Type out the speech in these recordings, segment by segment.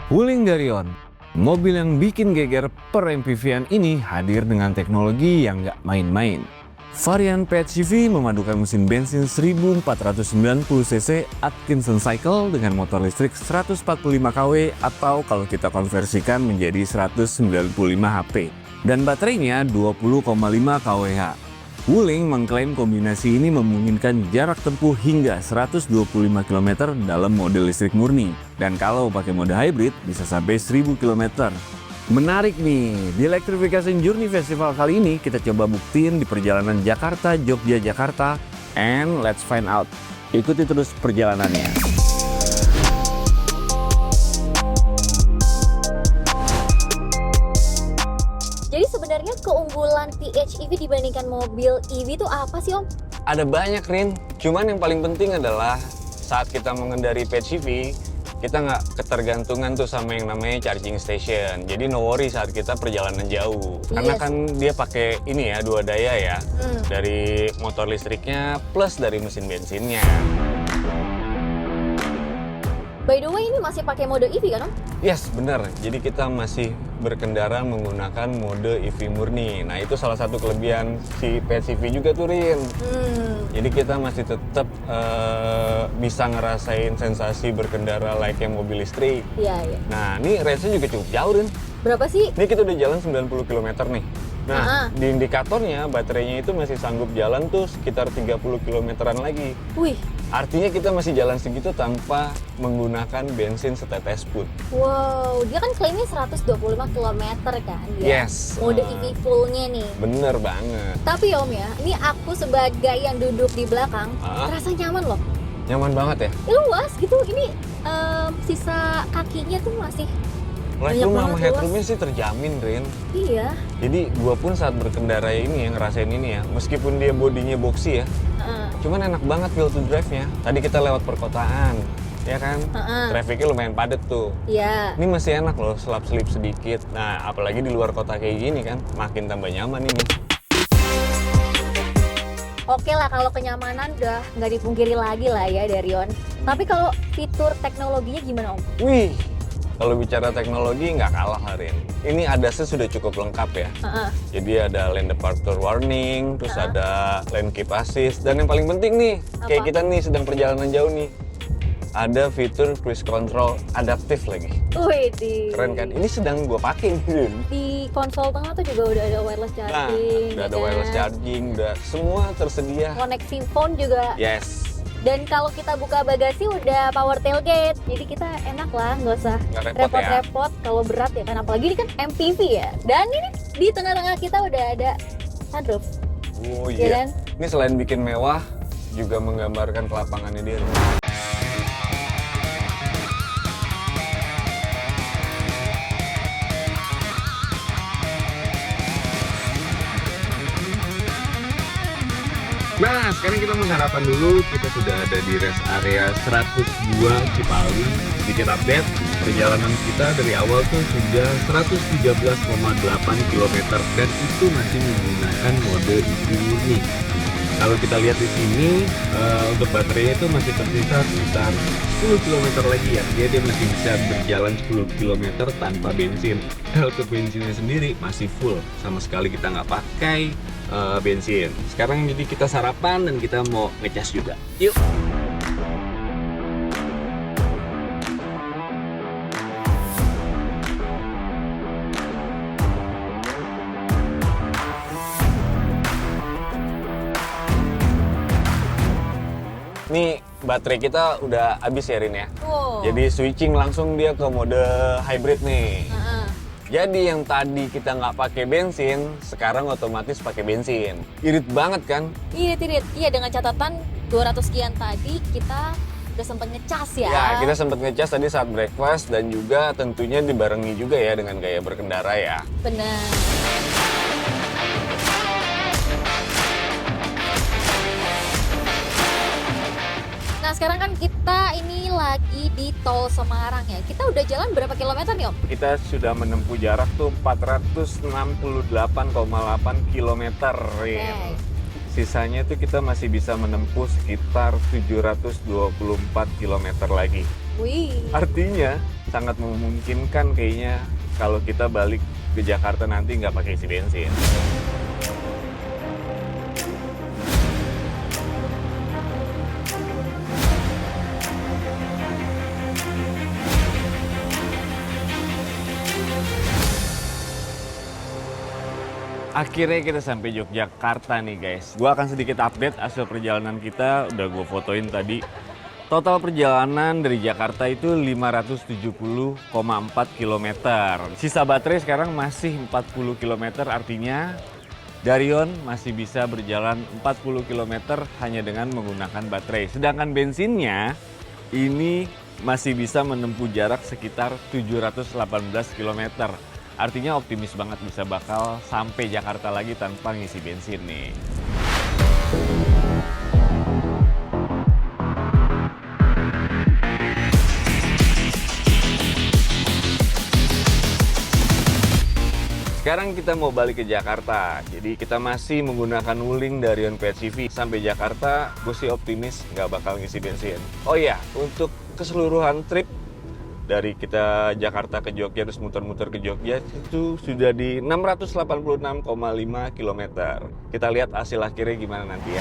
Wuling dari On. Mobil yang bikin geger per MPV-an ini hadir dengan teknologi yang nggak main-main. Varian PHEV memadukan mesin bensin 1490cc Atkinson Cycle dengan motor listrik 145 kW atau kalau kita konversikan menjadi 195 HP. Dan baterainya 20,5 kWh. Wuling mengklaim kombinasi ini memungkinkan jarak tempuh hingga 125 km dalam mode listrik murni. Dan kalau pakai mode hybrid bisa sampai 1000 km. Menarik nih, di Electrification Journey Festival kali ini kita coba buktiin di perjalanan Jakarta, Jogja, Jakarta. And let's find out. Ikuti terus perjalanannya. Jadi sebenarnya keunggulan PHEV dibandingkan mobil EV itu apa sih Om? Ada banyak, Rin. Cuman yang paling penting adalah saat kita mengendari PHEV, kita nggak ketergantungan tuh sama yang namanya charging station. Jadi no worry saat kita perjalanan jauh. Karena kan dia pakai ini ya, dua daya ya. Dari motor listriknya plus dari mesin bensinnya. By the way ini masih pakai mode EV kan Om? Yes, benar. Jadi kita masih berkendara menggunakan mode EV murni. Nah, itu salah satu kelebihan si PHEV juga tuh, Rin. Jadi kita masih tetap bisa ngerasain sensasi berkendara layaknya mobil listrik. Iya, iya. Nah, ini range-nya juga cukup jauh, Rin. Berapa sih? Ini kita udah jalan 90 km nih. Nah, di indikatornya baterainya itu masih sanggup jalan tuh sekitar 30 km-an lagi. Wih. Artinya kita masih jalan segitu tanpa menggunakan bensin setetes pun. Wow, dia kan klaimnya 125 km kan dia. Yes. Mode EV full-nya nih. Bener banget. Tapi Om ya, ini aku sebagai yang duduk di belakang, terasa nyaman loh. Nyaman banget ya? Luas gitu, ini sisa kakinya tuh masih Legroom sama banget headroomnya sih terjamin, Rin. Iya. Jadi gua pun saat berkendara ini yang ngerasain ini ya, meskipun dia bodinya boxy ya, cuman enak banget feel to drive-nya. Tadi kita lewat perkotaan, ya kan? Trafficnya lumayan padat tuh. Iya. Ini masih enak loh, selap-selip sedikit. Nah, apalagi di luar kota kayak gini kan, makin tambah nyaman ini. Oke lah, kalau kenyamanan udah nggak dipungkiri lagi lah ya dari On. Tapi kalau fitur teknologinya gimana Om? Wih, kalau bicara teknologi nggak kalah, Rin. Ini ADAS-nya sudah cukup lengkap ya. Jadi ada lane departure warning, terus ada lane keep assist, dan yang paling penting nih, kayak kita nih sedang perjalanan jauh nih, ada fitur cruise control adaptif lagi. Wih, Keren kan? Ini sedang gue pakai nih, Rin. Di konsol tengah tuh juga udah ada wireless charging. Nah, udah ada wireless charging, udah semua tersedia. Koneksi phone juga. Yes. Dan kalau kita buka bagasi udah power tailgate, jadi kita enak lah, nggak usah repot-repot kalau berat ya kan, apalagi ini kan MPV ya. Dan ini di tengah-tengah kita udah ada sunroof. Oh Ya iya. kan? Ini selain bikin mewah, juga menggambarkan kelapangannya dia. Nah, sekarang kita mau sarapan dulu. Kita sudah ada di rest area 102 Cipali. Sedikit update, perjalanan kita dari awal tuh sudah 113,8 km dan itu masih menggunakan mode EV murni. Kalau kita lihat di sini, untuk baterainya itu masih tersisa sekitar 10 km lagi ya. Dia masih bisa berjalan 10 km tanpa bensin. Untuk bensinnya sendiri masih full, sama sekali kita nggak pakai bensin. Sekarang jadi kita sarapan dan kita mau ngecas juga. Yuk! Nih baterai kita udah habis ya, Rin ya. Jadi switching langsung dia ke mode hybrid nih. Jadi yang tadi kita nggak pakai bensin, sekarang otomatis pakai bensin. Irit banget kan? Irit. Iya, dengan catatan 200 sekian tadi kita udah sempat ngecas ya. Ya, kita sempat ngecas tadi saat breakfast dan juga tentunya dibarengi juga ya dengan gaya berkendara ya. Benar. Nah sekarang kan kita ini lagi di Tol Semarang ya. Kita udah jalan berapa kilometer nih Om? Kita sudah menempuh jarak tuh 468,8 kilometer. Okay. Sisanya tuh kita masih bisa menempuh sekitar 724 kilometer lagi. Wih. Artinya sangat memungkinkan kayaknya kalau kita balik ke Jakarta nanti nggak pakai isi bensin. Akhirnya kita sampai Yogyakarta nih guys. Gua akan sedikit update hasil perjalanan kita, udah gue fotoin tadi. Total perjalanan dari Jakarta itu 570,4 km. Sisa baterai sekarang masih 40 km, artinya Darion masih bisa berjalan 40 km hanya dengan menggunakan baterai. Sedangkan bensinnya ini masih bisa menempuh jarak sekitar 718 km. Artinya optimis banget bisa bakal sampai Jakarta lagi tanpa ngisi bensin nih. Sekarang kita mau balik ke Jakarta, jadi kita masih menggunakan Wuling Darion PHEV. Sampai Jakarta, gue sih optimis nggak bakal ngisi bensin. Oh iya, untuk keseluruhan trip, dari kita Jakarta ke Jogja terus muter-muter ke Jogja itu sudah di 686,5 km. Kita lihat hasil akhirnya gimana nanti ya.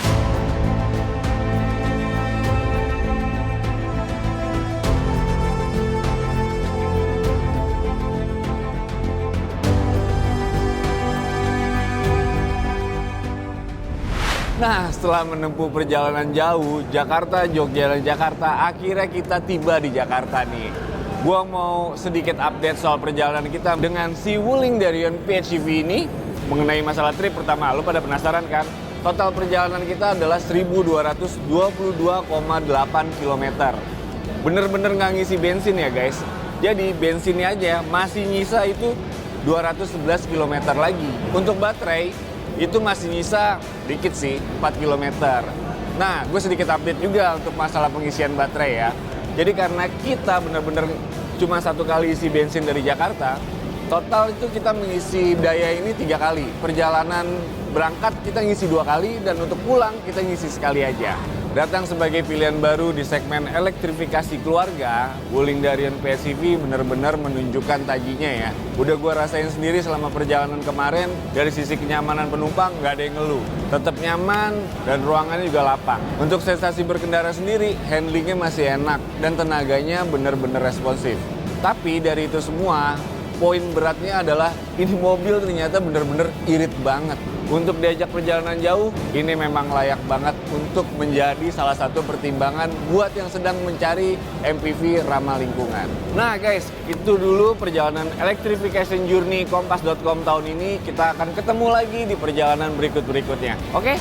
Nah, setelah menempuh perjalanan jauh, Jakarta, Jogja, dan Jakarta, akhirnya kita tiba di Jakarta nih. Gua mau sedikit update soal perjalanan kita dengan si Wuling Darion PHEV ini. Mengenai masalah trip pertama, lo pada penasaran kan? Total perjalanan kita adalah 1222,8 km. Bener-bener nggak ngisi bensin ya guys. Jadi bensinnya aja masih nyisa itu 211 km lagi. Untuk baterai, itu masih nyisa dikit sih, 4 km. Nah, gue sedikit update juga untuk masalah pengisian baterai ya. Jadi karena kita benar-benar cuma satu kali isi bensin dari Jakarta, total itu kita mengisi daya ini 3 kali. Perjalanan berangkat kita ngisi 2 kali, dan untuk pulang kita ngisi sekali aja. Datang sebagai pilihan baru di segmen elektrifikasi keluarga, Wuling Darion PHEV benar-benar menunjukkan tajinya ya. Udah gua rasain sendiri selama perjalanan kemarin, dari sisi kenyamanan penumpang nggak ada yang ngeluh. Tetap nyaman dan ruangannya juga lapang. Untuk sensasi berkendara sendiri, handlingnya masih enak dan tenaganya benar-benar responsif. Tapi dari itu semua, poin beratnya adalah ini mobil ternyata benar-benar irit banget. Untuk diajak perjalanan jauh, ini memang layak banget untuk menjadi salah satu pertimbangan buat yang sedang mencari MPV ramah lingkungan. Nah guys, itu dulu perjalanan electrification journey kompas.com tahun ini. Kita akan ketemu lagi di perjalanan berikut-berikutnya. Oke?